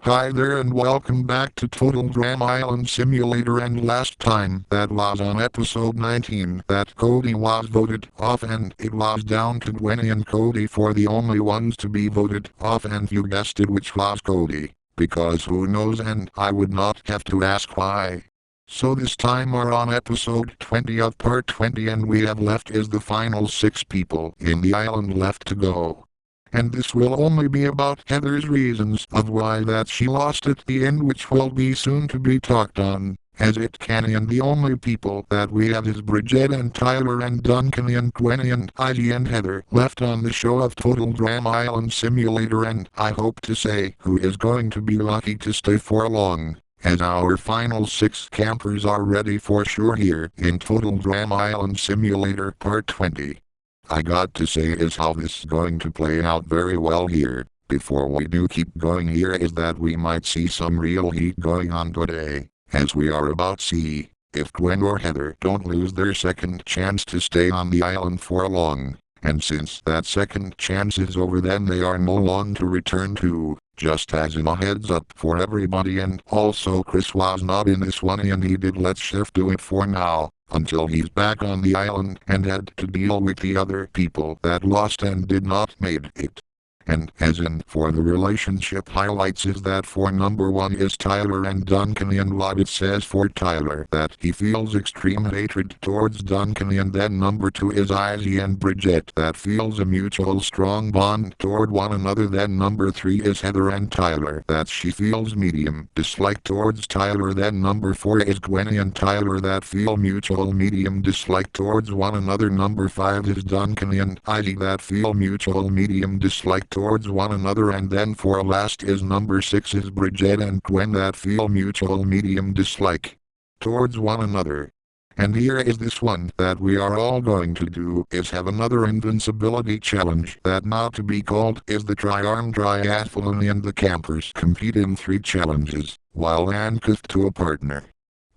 Hi there and welcome back to Total Drama Island Simulator, and last time that was on episode 19 that Cody was voted off, and it was down to Gwenny and Cody for the only ones to be voted off, and you guessed it, which was Cody, because who knows, and I would not have to ask why. So this time we're on episode 20 of part 20, and we have left is the final 6 people in the island left to go. And this will only be about Heather's reasons of why that she lost at the end, which will be soon to be talked on, as it can, and the only people that we have is Bridget and Tyler and Duncan and Gwenny and Ivy and Heather left on the show of Total Drama Island Simulator, and I hope to say who is going to be lucky to stay for long, as our final 6 campers are ready for sure here in Total Drama Island Simulator Part 20. I got to say is how this is going to play out very well here. Before we do keep going here is that we might see some real heat going on today, as we are about to see if Gwen or Heather don't lose their second chance to stay on the island for long. And since that second chance is over, then they are no longer to return to, just as in a heads up for everybody. And also Chris was not in this one, and he did let Chef do it for now, until he's back on the island and had to deal with the other people that lost and did not made it. And as in for the relationship highlights is that for number 1 is Tyler and Duncan, and what it says for Tyler that he feels extreme hatred towards Duncan, and then number 2 is Izzy and Bridget that feels a mutual strong bond toward one another. Then number 3 is Heather and Tyler that she feels medium dislike towards Tyler. Then number 4 is Gwenny and Tyler that feel mutual medium dislike towards one another. Number 5 is Duncan and Izzy that feel mutual medium dislike towards one another, and then for last is number 6 is Bridget and Gwen that feel mutual medium dislike towards one another. And here is this one that we are all going to do is have another invincibility challenge that now to be called is the Tri-Arm Triathlon, and the campers compete in 3 challenges while handcuffed to a partner.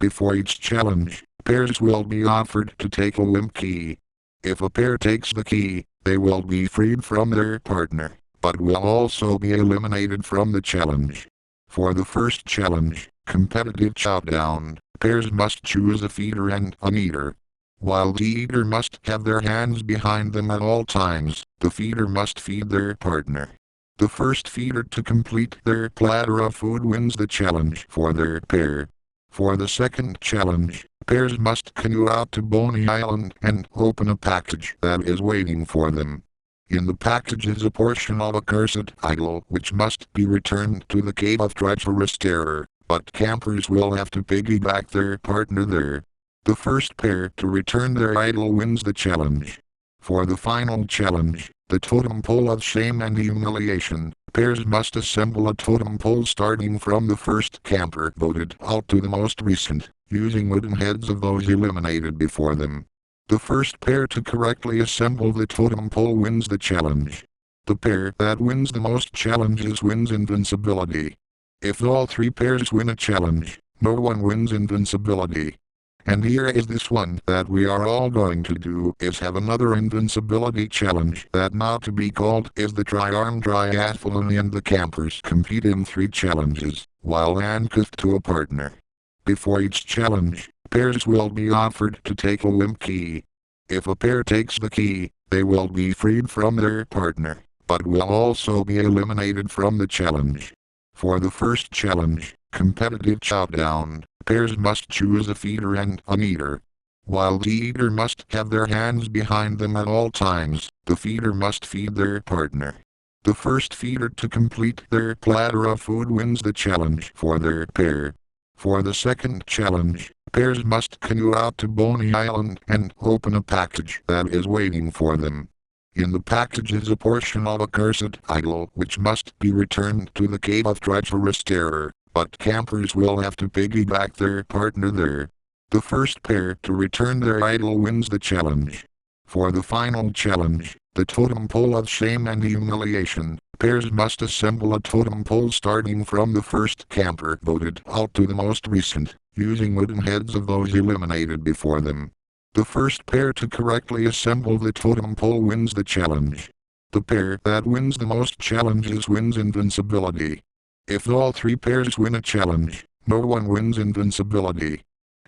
Before each challenge, pairs will be offered to take a limp key. If a pair takes the key, they will be freed from their partner, but will also be eliminated from the challenge. For the first challenge, competitive showdown, pairs must choose a feeder and an eater. While the eater must have their hands behind them at all times, the feeder must feed their partner. The first feeder to complete their platter of food wins the challenge for their pair. For the second challenge, pairs must canoe out to Boney Island and open a package that is waiting for them. In the package is a portion of a cursed idol which must be returned to the Cave of Treacherous Terror, but campers will have to piggyback their partner there. The first pair to return their idol wins the challenge. For the final challenge, the totem pole of shame and humiliation, pairs must assemble a totem pole starting from the first camper voted out to the most recent, using wooden heads of those eliminated before them. The first pair to correctly assemble the totem pole wins the challenge. The pair that wins the most challenges wins invincibility. If all 3 pairs win a challenge, no one wins invincibility. And here is this one that we are all going to do is have another invincibility challenge that now to be called is the Tri-Arm Triathlon, and the campers compete in 3 challenges while handcuffed to a partner. Before each challenge, pairs will be offered to take a limp key. If a pair takes the key, they will be freed from their partner, but will also be eliminated from the challenge. For the first challenge, competitive showdown, pairs must choose a feeder and an eater. While the eater must have their hands behind them at all times, the feeder must feed their partner. The first feeder to complete their platter of food wins the challenge for their pair. For the second challenge, pairs must canoe out to Boney Island and open a package that is waiting for them. In the package is a portion of a cursed idol which must be returned to the Cave of Treacherous Terror, but campers will have to piggyback their partner there. The first pair to return their idol wins the challenge. For the final challenge, the totem pole of shame and humiliation, pairs must assemble a totem pole starting from the first camper voted out to the most recent, using wooden heads of those eliminated before them. The first pair to correctly assemble the totem pole wins the challenge. The pair that wins the most challenges wins invincibility. If all three pairs win a challenge, no one wins invincibility.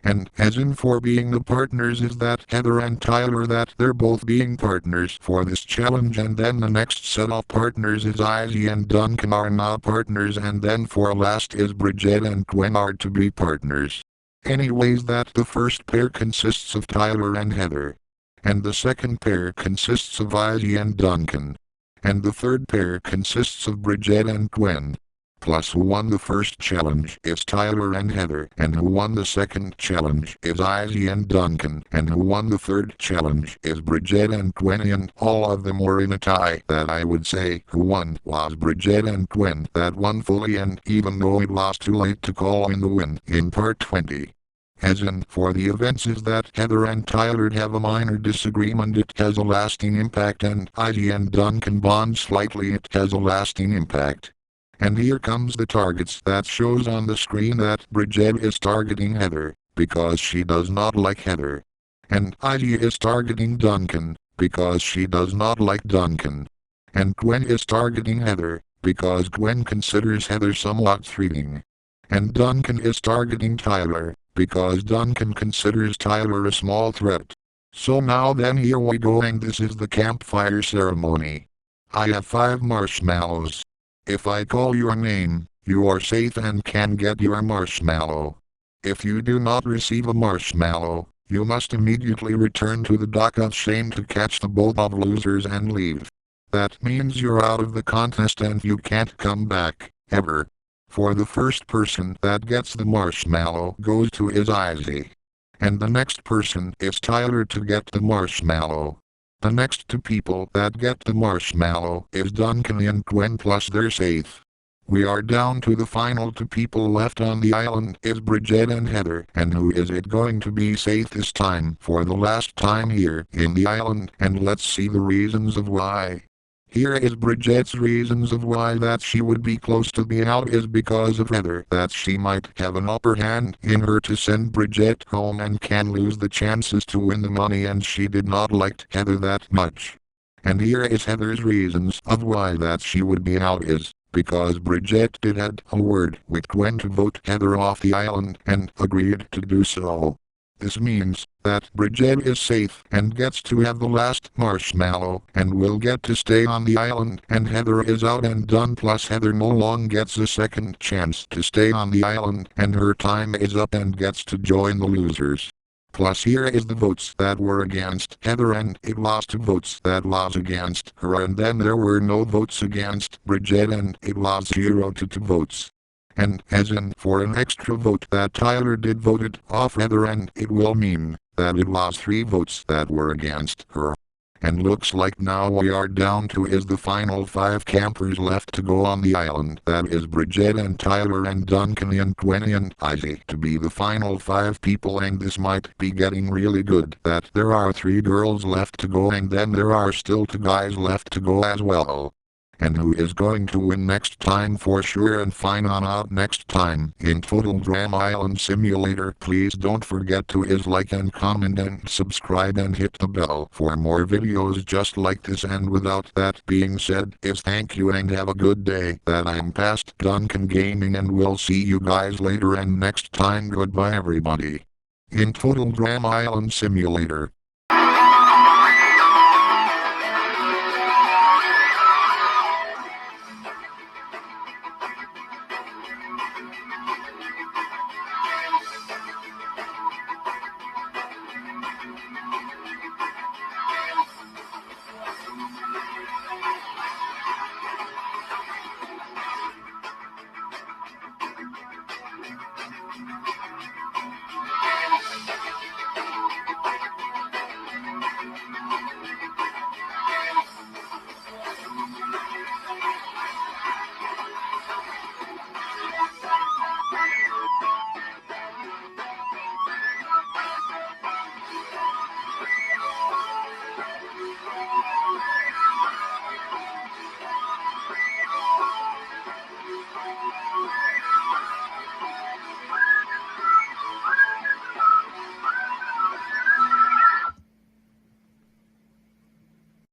And as in for being the partners is that Heather and Tyler that they're both being partners for this challenge, and then the next set of partners is Izzy and Duncan are now partners, and then for last is Bridget and Gwen are to be partners. Anyways, that the first pair consists of Tyler and Heather. And the second pair consists of Izzy and Duncan. And the third pair consists of Bridget and Gwen. Plus who won the first challenge is Tyler and Heather, and who won the second challenge is Izzy and Duncan, and who won the third challenge is Bridget and Gwen, and all of them were in a tie. That I would say who won was Bridget and Gwen that won fully, and even though it was too late to call in the win in part 20. As in, for the events is that Heather and Tyler have a minor disagreement, it has a lasting impact, and Izzy and Duncan bond slightly, it has a lasting impact. And here comes the targets that shows on the screen that Bridget is targeting Heather, because she does not like Heather. And Izzy is targeting Duncan, because she does not like Duncan. And Gwen is targeting Heather, because Gwen considers Heather somewhat threatening. And Duncan is targeting Tyler, because Duncan considers Tyler a small threat. So now then here we go, and this is the campfire ceremony. I have 5 marshmallows. If I call your name, you are safe and can get your marshmallow. If you do not receive a marshmallow, you must immediately return to the dock of shame to catch the boat of losers and leave. That means you're out of the contest and you can't come back, ever. For the first person that gets the marshmallow goes to is Izzy. And the next person is Tyler to get the marshmallow. The next 2 people that get the marshmallow is Duncan and Gwen, plus they're safe. We are down to the final 2 people left on the island is Bridget and Heather, and who is it going to be safe this time for the last time here in the island, and let's see the reasons of why. Here is Bridget's reasons of why that she would be close to being out is because of Heather, that she might have an upper hand in her to send Bridget home and can lose the chances to win the money, and she did not like Heather that much. And here is Heather's reasons of why that she would be out is because Bridget did had a word with Gwen to vote Heather off the island and agreed to do so. This means that Bridget is safe and gets to have the last marshmallow and will get to stay on the island, and Heather is out and done, plus Heather no longer gets a second chance to stay on the island and her time is up and gets to join the losers. Plus here is the votes that were against Heather, and it lost 2 votes that was against her, and then there were no votes against Bridget and it lost 0 to 2 votes. And as in for an extra vote that Tyler did voted off Heather, and it will mean that it lost 3 votes that were against her. And looks like now we are down to is the final 5 campers left to go on the island, that is Bridget and Tyler and Duncan and Gwen and Izzy to be the final 5 people, and this might be getting really good that there are 3 girls left to go, and then there are still 2 guys left to go as well. And who is going to win next time for sure, and find on out next time in Total Drama Island Simulator. Please don't forget to like and comment and subscribe and hit the bell for more videos just like this. And without that being said, thank you and have a good day. That I'm past Duncan Gaming, and we'll see you guys later and next time. Goodbye everybody. In Total Drama Island Simulator.